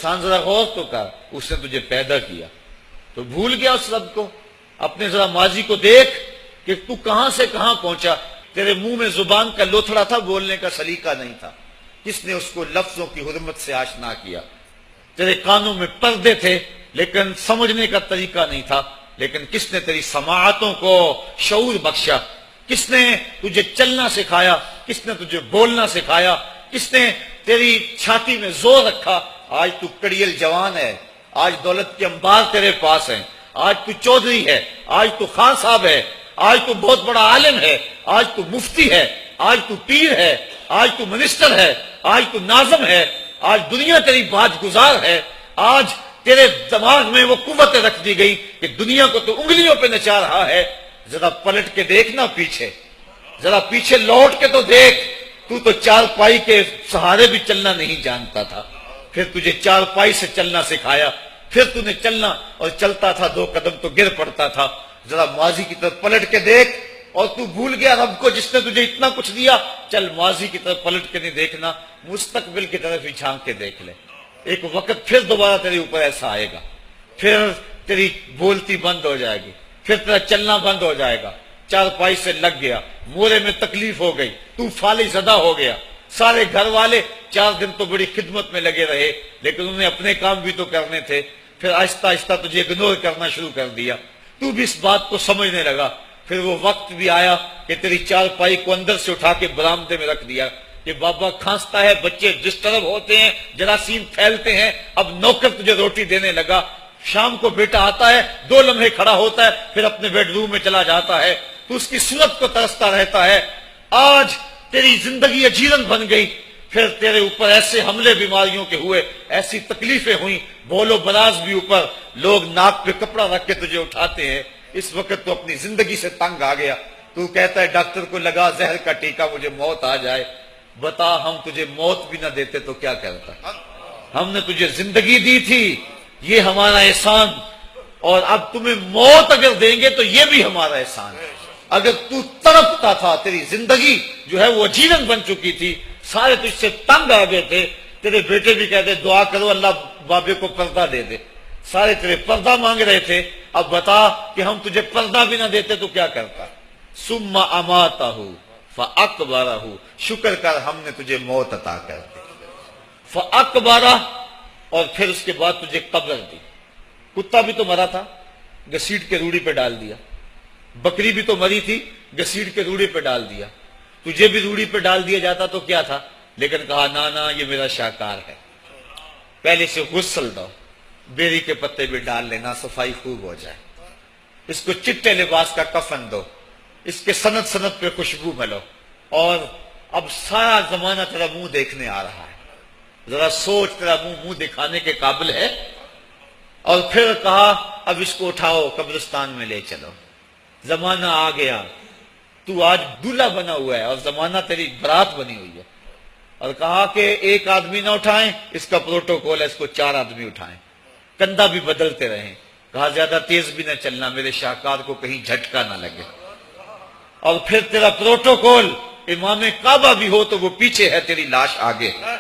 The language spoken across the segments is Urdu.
انسان ذرا غور تو کر، اس نے تجھے پیدا کیا تو بھول گیا اس رب کو؟ اپنے ذرا ماضی کو دیکھ کہ تو کہاں سے کہاں پہنچا۔ تیرے منہ میں زبان کا لوتھڑا تھا، بولنے کا سلیقہ نہیں تھا، کس نے اس کو لفظوں کی حرمت سے آشنا کیا؟ تیرے کانوں میں پردے تھے لیکن سمجھنے کا طریقہ نہیں تھا، لیکن کس نے تیری سماعتوں کو شعور بخشا؟ کس نے تجھے چلنا سکھایا؟ کس نے تجھے بولنا سکھایا؟ کس نے تیری چھاتی میں زور رکھا؟ آج تو کڑیل جوان ہے، آج دولت کے انبار تیرے پاس ہیں، آج تو چودھری ہے، آج تو خان صاحب ہے، آج تو بہت بڑا عالم ہے، آج تو مفتی ہے، آج تو پیر ہے، آج تو منسٹر ہے، آج تو ناظم ہے، آج دنیا تیری بات گزار ہے، آج تیرے دماغ میں وہ قوت رکھ دی گئی کہ دنیا کو تو انگلیوں پہ نچا رہا ہے۔ ذرا پلٹ کے دیکھنا پیچھے، ذرا پیچھے لوٹ کے تو دیکھ، تو چار پائی کے سہارے بھی چلنا نہیں جانتا تھا، پھر تجھے چار پائی سے چلنا سکھایا، پھر تو نے چلنا اور چلتا تھا، دو قدم تو گر پڑتا تھا۔ ذرا ماضی کی طرف پلٹ کے دیکھ، اور تو بھول گیا رب کو جس نے تجھے اتنا کچھ دیا۔ چل ماضی کی طرف پلٹ کے نہیں دیکھنا، مستقبل کی طرف ہی جھانک کے دیکھ لے۔ ایک وقت پھر دوبارہ تیرے اوپر ایسا آئے گا، پھر تیری بولتی بند ہو جائے گی، پھر تیرا چلنا بند ہو جائے گا۔ چار پائی سے لگ گیا، مورے میں تکلیف ہو گئی، تو فالج زدہ ہو گیا۔ سارے گھر والے 4 دن تو بڑی خدمت میں لگے رہے، لیکن انہیں اپنے کام بھی تو کرنے تھے، پھر آہستہ آہستہ تجھے اگنور کرنا شروع کر دیا۔ تو بھی اس بات کو سمجھنے لگا، پھر وہ وقت بھی آیا کہ تیری چار پائی کو اندر سے اٹھا کے برآمدے میں رکھ دیا کہ بابا کھانستا ہے، بچے ڈسٹرب ہوتے ہیں، جراثیم پھیلتے ہیں، اب نوکر تجھے روٹی دینے لگا۔ شام کو بیٹا آتا ہے، 2 لمحے کھڑا ہوتا ہے، پھر اپنے بیڈ روم میں چلا جاتا ہے، تو اس کی صورت کو ترستا رہتا ہے۔ آج تیری زندگی اجیرن بن گئی، پھر تیرے اوپر ایسے حملے بیماریوں کے ہوئے، ایسی تکلیفیں ہوئیں، بول و براز بھی اوپر، لوگ ناک پہ کپڑا رکھ کے تجھے اٹھاتے ہیں۔ اس وقت تو اپنی زندگی سے تنگ آ گیا، تو کہتا ہے ڈاکٹر کو لگا زہر کا ٹیکہ، مجھے موت آ جائے۔ بتا ہم تجھے موت بھی نہ دیتے تو کیا کرتا؟ ہم نے تجھے زندگی دی تھی، یہ ہمارا احسان، اور اب تمہیں موت اگر دیں گے تو یہ بھی ہمارا احسان ہے۔ اگر تو تڑپتا تھا، تیری زندگی جو ہے وہ اجیرن بن چکی تھی، سارے تجھ سے تنگ آ گئے تھے، تیرے بیٹے بھی کہتے دعا کرو اللہ بابے کو پردہ دے دے، سارے تیرے پردہ مانگ رہے تھے، اب بتا کہ ہم تجھے پردہ بھی نہ دیتے تو کیا کرتا؟ ثم اماتہ فاقبرہ، شکر کر ہم نے تجھے موت عطا کر دی، فاقبرہ، اور پھر اس کے بعد تجھے قبر دی۔ کتا بھی تو مرا تھا، گھسیٹ کے روڑی پہ ڈال دیا، بکری بھی تو مری تھی، گھسیٹ کے روڑی پہ ڈال دیا، تجھے بھی روڑی پہ ڈال دیا جاتا تو کیا تھا؟ لیکن کہا نا یہ میرا شاہکار ہے، پہلے سے غسل دو، بیری کے پتے بھی ڈال لینا، صفائی خوب ہو جائے، اس کو چٹے لباس کا کفن دو، اس کے سند سند پہ خوشبو ملو، اور اب سارا زمانہ تیرا منہ دیکھنے آ رہا ہے، ذرا سوچ تیرا منہ دکھانے کے قابل ہے؟ اور پھر کہا اب اس کو اٹھاؤ قبرستان میں لے چلو، زمانہ آ گیا، تو آج دولہا بنا ہوا ہے اور زمانہ تیری برات بنی ہوئی ہے، اور کہا کہ ایک آدمی نہ اٹھائیں، اس کا پروٹوکول ہے، اس کو 4 آدمی اٹھائیں، کندھا بھی بدلتے رہیں، کہا زیادہ تیز بھی نہ چلنا، میرے شاہکار کو کہیں جھٹکا نہ لگے، اور پھر تیرا پروٹوکول امام کعبہ بھی ہو تو وہ پیچھے ہے، تیری لاش آگے ہے۔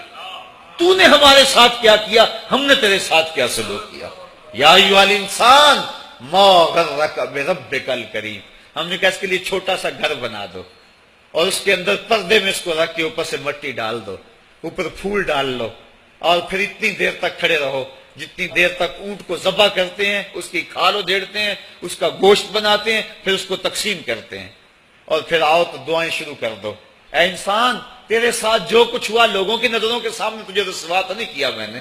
تو نے ہمارے ساتھ کیا کیا، ہم نے تیرے ساتھ کیا سلوک کیا؟ یا ایھا الانسان ما غرک بربک الکریم، ہم نے کہا اس کے لیے چھوٹا سا گھر بنا دو، اور اس کے اندر پردے میں اس کو رکھ کے اوپر سے مٹی ڈال دو، اوپر پھول ڈال لو، اور پھر اتنی دیر تک کھڑے رہو جتنی دیر تک اونٹ کو ذبح کرتے ہیں، اس کی کھال ادھیڑتے ہیں، اس کا گوشت بناتے ہیں، پھر اس کو تقسیم کرتے ہیں، اور پھر آؤ تو دعائیں شروع کر دو۔ اے انسان، تیرے ساتھ جو کچھ ہوا لوگوں کی نظروں کے سامنے تجھے رسوا تو نہیں کیا میں نے؟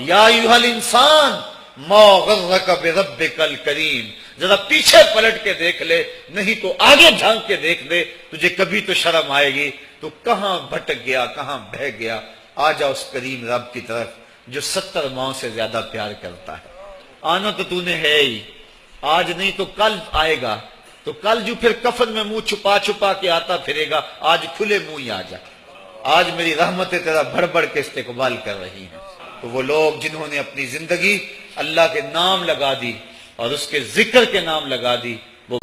یا ایھا الانسان ما غرک بربک الکریم، ذرا پیچھے پلٹ کے دیکھ لے، نہیں تو آگے جھانک کے دیکھ لے، تجھے کبھی تو شرم آئے گی، تو کہاں بھٹک گیا، کہاں بہہ گیا۔ آ جا اس کریم رب کی طرف جو 70 ماؤں سے زیادہ پیار کرتا ہے۔ آنا تو نے ہے ہی، آج نہیں تو کل آئے گا، تو کل جو پھر کفن میں منہ چھپا چھپا کے آتا پھرے گا، آج کھلے منہ ہی آ جا۔ آج میری رحمتیں تیرا بڑھ بڑھ کے استقبال کر رہی ہیں۔ تو وہ لوگ جنہوں نے اپنی زندگی اللہ کے نام لگا دی اور اس کے ذکر کے نام لگا دی،